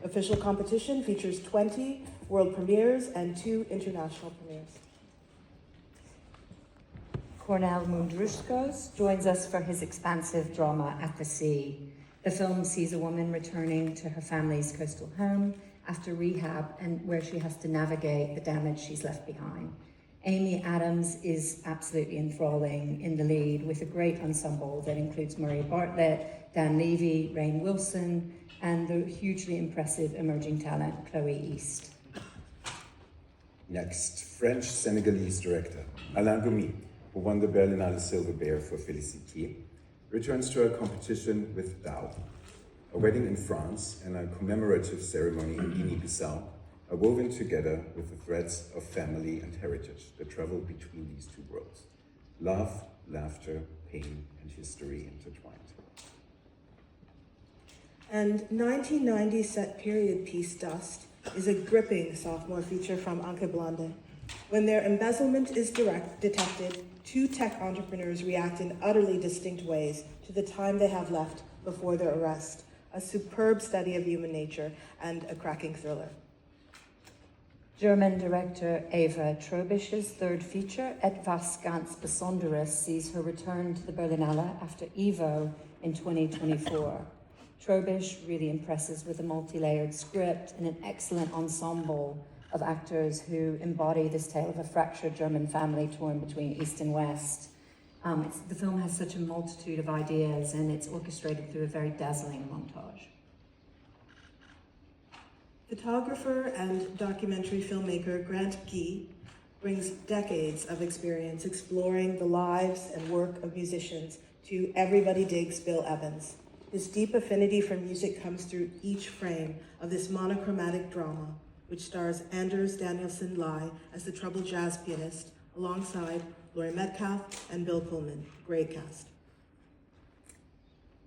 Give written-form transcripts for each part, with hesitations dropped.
Official competition features 20 world premieres and 2 international premieres. Cornel Mundruskos joins us for his expansive drama At the Sea. The film sees a woman returning to her family's coastal home after rehab and where she has to navigate the damage she's left behind. Amy Adams is absolutely enthralling in the lead with a great ensemble that includes Murray Bartlett, Dan Levy, Rainn Wilson, and the hugely impressive emerging talent Chloe East. Next, French-Senegalese director Alain Gomis, who won the Berlinale Silver Bear for Félicité, returns to a competition with Dao. A wedding in France and a commemorative ceremony in Guinea-Bissau are woven together with the threads of family and heritage that travel between these two worlds. Love, laughter, pain, and history intertwined. And 1990 set period piece Dust is a gripping sophomore feature from Anke Blonde. When their embezzlement is detected, 2 tech entrepreneurs react in utterly distinct ways to the time they have left before their arrest. A superb study of human nature and a cracking thriller. German director Eva Trobisch's third feature, Etwas ganz Besonderes, sees her return to the Berlinale after Evo in 2024. Trobisch really impresses with a multi-layered script and an excellent ensemble of actors who embody this tale of a fractured German family torn between East and West. The film has such a multitude of ideas and it's orchestrated through a very dazzling montage. Photographer and documentary filmmaker Grant Guy brings decades of experience exploring the lives and work of musicians to Everybody Digs Bill Evans. His deep affinity for music comes through each frame of this monochromatic drama, which stars Anders Danielsen Lai as the troubled jazz pianist, alongside Laurie Metcalf and Bill Pullman. Great cast.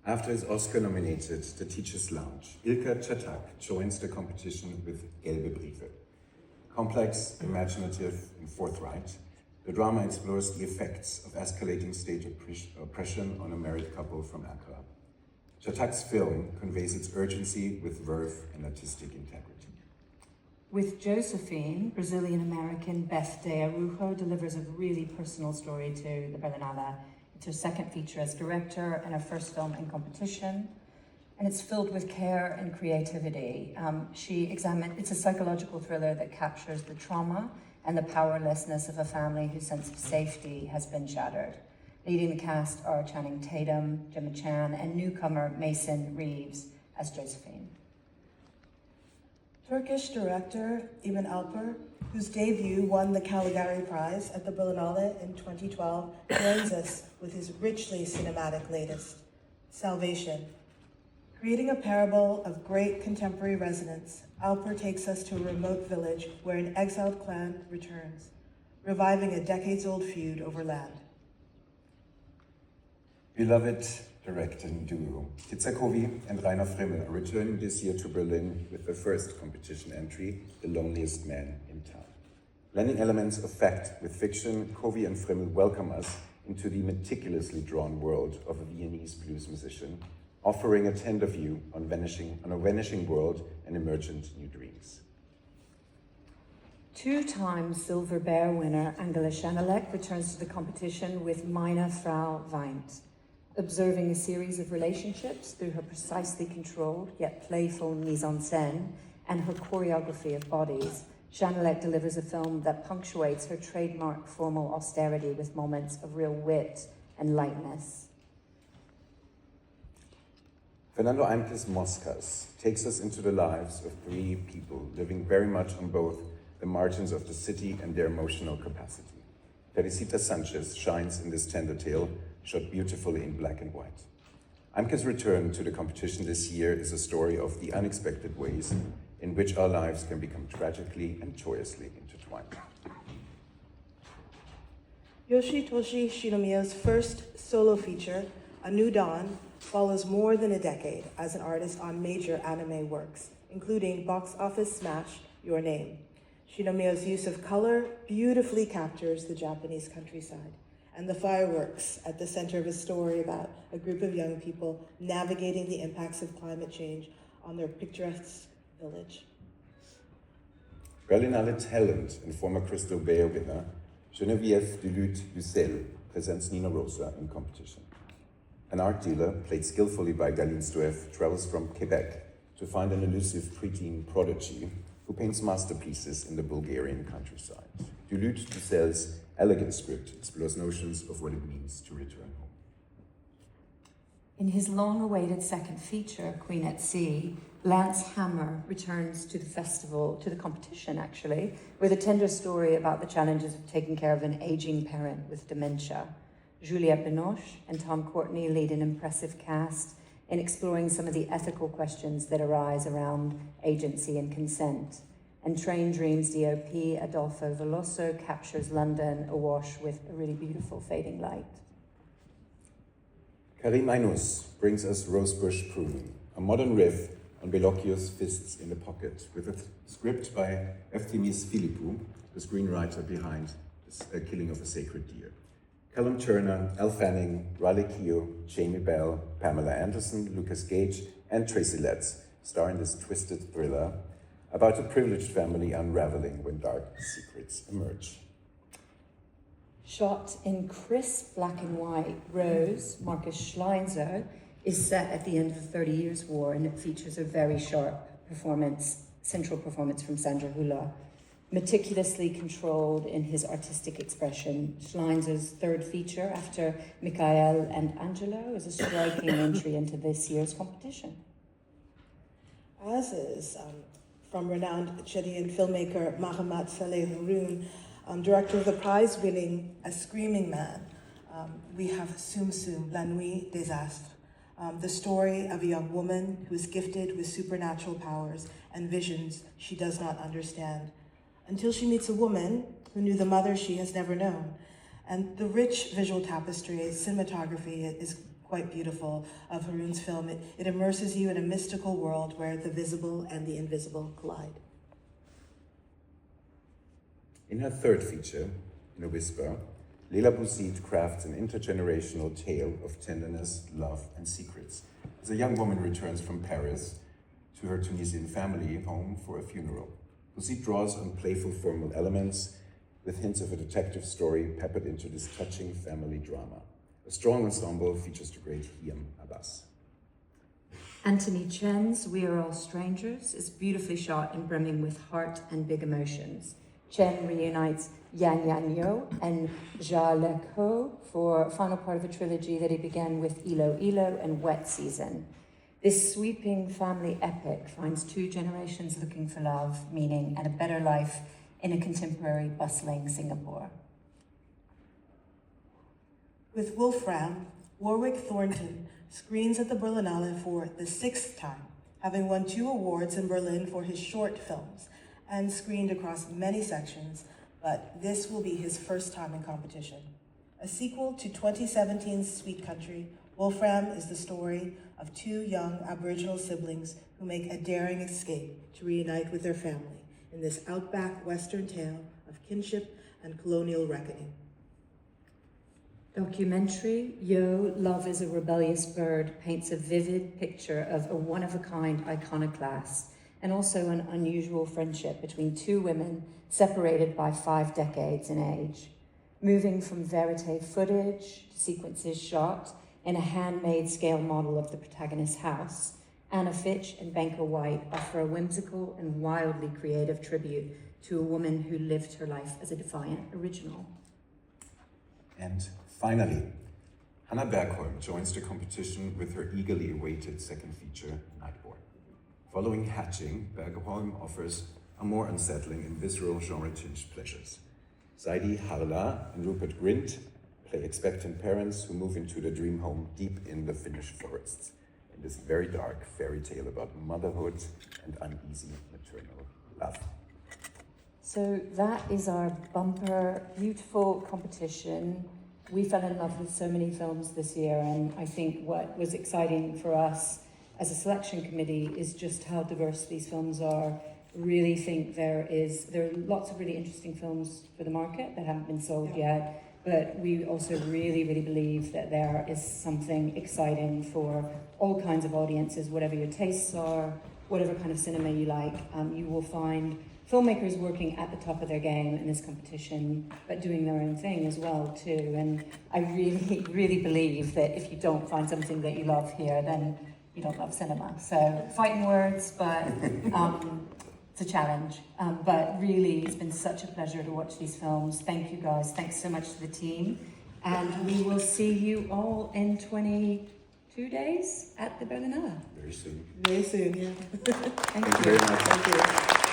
After his Oscar-nominated The Teacher's Lounge, Ilka Czatak joins the competition with Gelbe Briefe. Complex, imaginative, and forthright, the drama explores the effects of escalating state oppression on a married couple from Accra. Czatak's film conveys its urgency with verve and artistic integrity. With Josephine, Brazilian-American Beth De Arujo delivers a really personal story to the Berlinale. It's her second feature as director and her first film in competition. And it's filled with care and creativity. It's a psychological thriller that captures the trauma and the powerlessness of a family whose sense of safety has been shattered. Leading the cast are Channing Tatum, Gemma Chan, and newcomer Mason Reeves as Josephine. Turkish director Iman Alper, whose debut won the Caligari Prize at the Berlinale in 2012, joins us with his richly cinematic latest, Salvation. Creating a parable of great contemporary resonance, Alper takes us to a remote village where an exiled clan returns, reviving a decades-old feud over land. Beloved directing duo Kitsa Kovi and Rainer Frimmel are returning this year to Berlin with their first competition entry, The Loneliest Man in Town. Blending elements of fact with fiction, Kovi and Frimmel welcome us into the meticulously drawn world of a Viennese blues musician, offering a tender view on a vanishing world and emergent new dreams. 2-time Silver Bear winner Angela Schanelek returns to the competition with Meine Frau weint. Observing a series of relationships through her precisely controlled yet playful mise-en-scène and her choreography of bodies, Schanelek delivers a film that punctuates her trademark formal austerity with moments of real wit and lightness. Fernando Eimke's Moscas takes us into the lives of 3 people living very much on both the margins of the city and their emotional capacity. Teresita Sanchez shines in this tender tale, shot beautifully in black and white. Eimke's return to the competition this year is a story of the unexpected ways in which our lives can become tragically and joyously intertwined. Yoshitoshi Shinomiya's first solo feature, A New Dawn, follows more than a decade as an artist on major anime works, including box office smash Your Name. Shinomiya's use of color beautifully captures the Japanese countryside and the fireworks at the center of a story about a group of young people navigating the impacts of climate change on their picturesque village. Berlinale talent and former Crystal Bear winner Geneviève Duluth-Dussel presents Nina Rosa in competition. An art dealer, played skillfully by Galine Stoev, travels from Quebec to find an elusive preteen prodigy who paints masterpieces in the Bulgarian countryside. Duluth-Dussel's elegant script explores notions of what it means to return home. In his long-awaited second feature, Queen at Sea, Lance Hammer returns to the festival, to the competition actually, with a tender story about the challenges of taking care of an aging parent with dementia. Juliette Binoche and Tom Courtney lead an impressive cast in exploring some of the ethical questions that arise around agency and consent. And Train Dreams DOP Adolfo Veloso captures London awash with a really beautiful fading light. Karim Ainous brings us Rosebush Pruning, a modern riff on Bellocchio's Fists in the Pocket, with a script by Eftimis Philippou, the screenwriter behind The Killing of a Sacred Deer. Callum Turner, Elle Fanning, Riley Keough, Jamie Bell, Pamela Anderson, Lucas Gage, and Tracy Letts star in this twisted thriller about a privileged family unraveling when dark secrets emerge. Shot in crisp black and white, Rose, Marcus Schleinzer, is set at the end of the 30 Years' War, and it features a very sharp central performance from Sandra Hüller. Meticulously controlled in his artistic expression, Schleinzer's third feature after Michael and Angelo is a striking entry into this year's competition. As is from renowned Chadian filmmaker Mahamat Saleh Haroun, director of the prize-winning A Screaming Man, we have Sum Sum, La Nuit des Astres, the story of a young woman who is gifted with supernatural powers and visions she does not understand, until she meets a woman who knew the mother she has never known. And the rich visual tapestry, cinematography is quite beautiful of Haroun's film. It immerses you in a mystical world where the visible and the invisible collide. In her third feature, In a Whisper, Leila Bouzid crafts an intergenerational tale of tenderness, love, and secrets, as a young woman returns from Paris to her Tunisian family home for a funeral. Bouzid draws on playful formal elements with hints of a detective story peppered into this touching family drama. A strong ensemble features the great Hiam Abbas. Anthony Chen's We Are All Strangers is beautifully shot and brimming with heart and big emotions. Chen reunites Yan Yan Yo and Jia Le Ko for a final part of a trilogy that he began with Ilo Ilo and Wet Season. This sweeping family epic finds two generations looking for love, meaning, and a better life in a contemporary, bustling Singapore. With Wolfram, Warwick Thornton screens at the Berlinale for the 6th time, having won 2 awards in Berlin for his short films and screened across many sections, but this will be his first time in competition. A sequel to 2017's Sweet Country, Wolfram is the story of 2 young Aboriginal siblings who make a daring escape to reunite with their family in this outback Western tale of kinship and colonial reckoning. Documentary, Yo, Love is a Rebellious Bird, paints a vivid picture of a one-of-a-kind iconoclast and also an unusual friendship between 2 women separated by 5 decades in age. Moving from verite footage to sequences shot in a handmade scale model of the protagonist's house, Anna Fitch and Banker White offer a whimsical and wildly creative tribute to a woman who lived her life as a defiant original. And finally, Hannah Bergholm joins the competition with her eagerly awaited second feature, Nightborn. Following Hatching, Bergholm offers a more unsettling and visceral genre-tinged pleasures. Zaidi Harla and Rupert Grint play expectant parents who move into their dream home deep in the Finnish forests, in this very dark fairy tale about motherhood and uneasy maternal love. So that is our bumper, beautiful competition. We fell in love with so many films this year, and I think what was exciting for us as a selection committee is just how diverse these films are. Really think there are lots of really interesting films for the market that haven't been sold yet, but we also really, really believe that there is something exciting for all kinds of audiences, whatever your tastes are, whatever kind of cinema you like. You will find filmmakers working at the top of their game in this competition, but doing their own thing as well too. And I really, really believe that if you don't find something that you love here, then you don't love cinema. So fighting words, but it's a challenge. But really, it's been such a pleasure to watch these films. Thank you guys. Thanks so much to the team. And we will see you all in 22 days at the Berlinale. Very soon. Very soon, yeah. Thank Thank you you. very much. Thank you.